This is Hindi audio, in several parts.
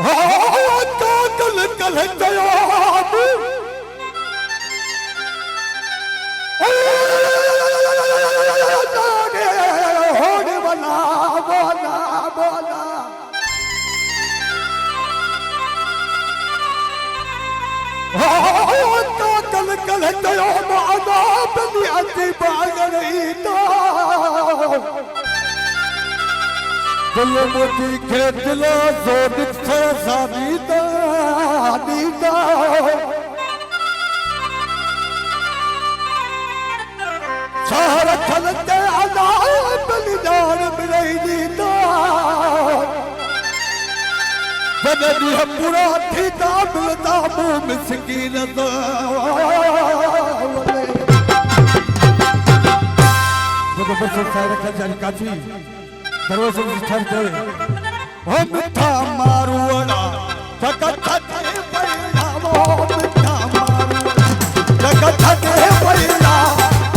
तो कल कल जवाब होने वाला बोला बोला तो कल कल जवाब अदाब नियति बागरी तो दिल मोती खेतला जोदिक सानीता नीता सारा खलते अदाब बलिदान मिलई नीता बदली है पूरा थीता मिलता मुँह में सकीनत वो बस सारा खजान काची दरवाजे में ठहरते हम मिठा मारुआना जगत है पैना वो मिठा मारुआना जगत है पैना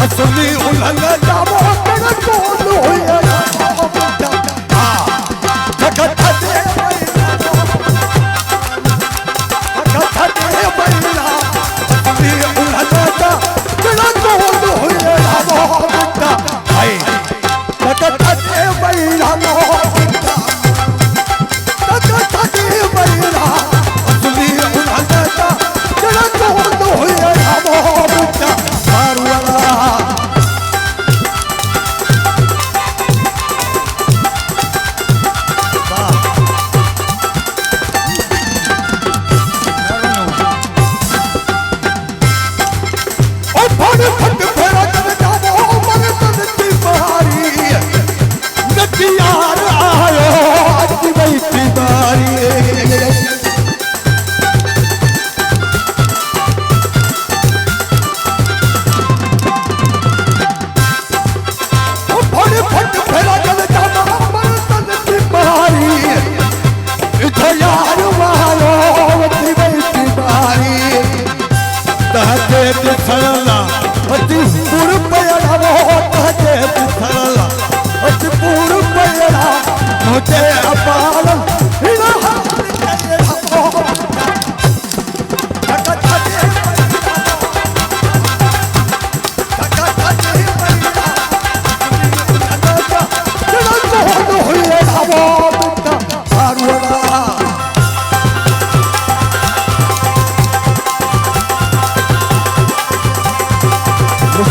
असली उलंग जामो तेरे कोलो है जगत है पैना जगत है पैना असली उलंग जा तेरे कोलो है वो मिठा है जगत है पैना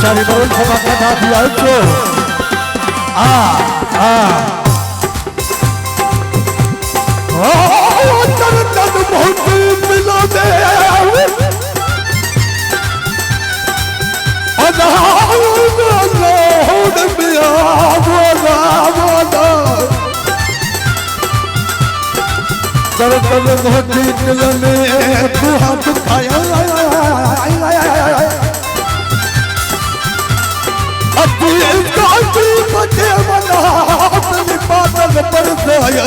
Cari baru sama kata dia itu. Oh, ternyata mungkin melode. Ada udah biar bola. Ternyata mungkin melode Tuhan kaya. Kanchi बचे बना अपनी बादल पर जाया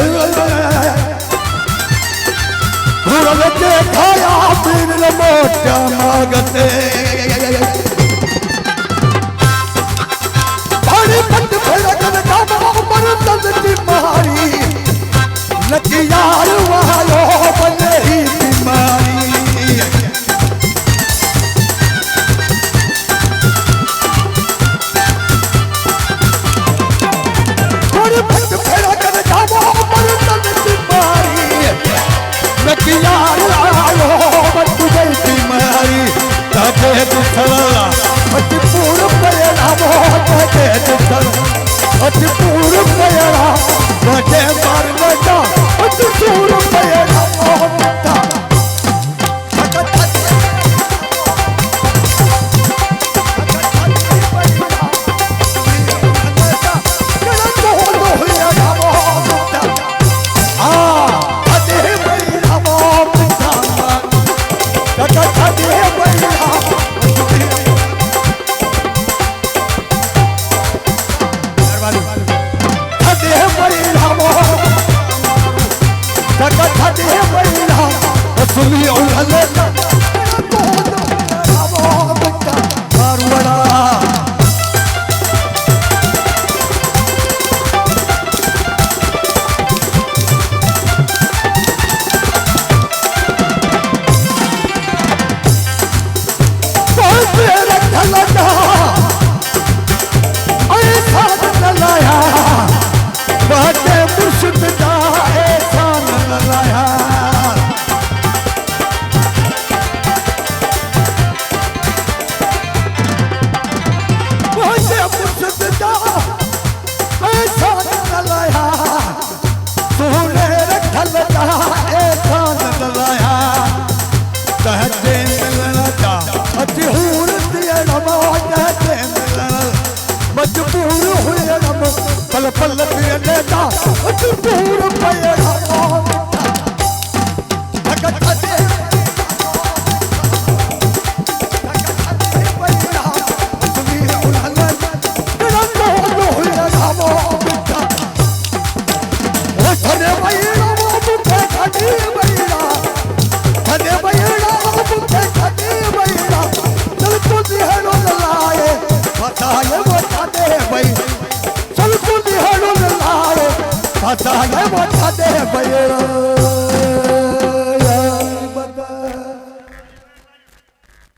हुरल के खाया पीर मोटा मागते पानी पट फेरा कर कामा पर तंदी मारी लकी यार वालो बने ही बीमारी यार आयो बच्चू गई बीमारी ताके दुखला अतिपूर पयला ताके दुखला अतिपूर पयला बजे मार बजा अतिपूर पयला मोहब्बत लगा ऐसा न लाया बाटे मुर्शिद दा ऐसा न लाया बाटे मुर्शिद दा ऐसा न लाया तूने रखल दा ऐसा न लाया कहते मिलना मजबूर दिए नमा कहते मिलना मजबूर हुए नम पल पल दिए नेता मजबूर पे चल तू दिहाड़ो लाए बता ये बता दे भैया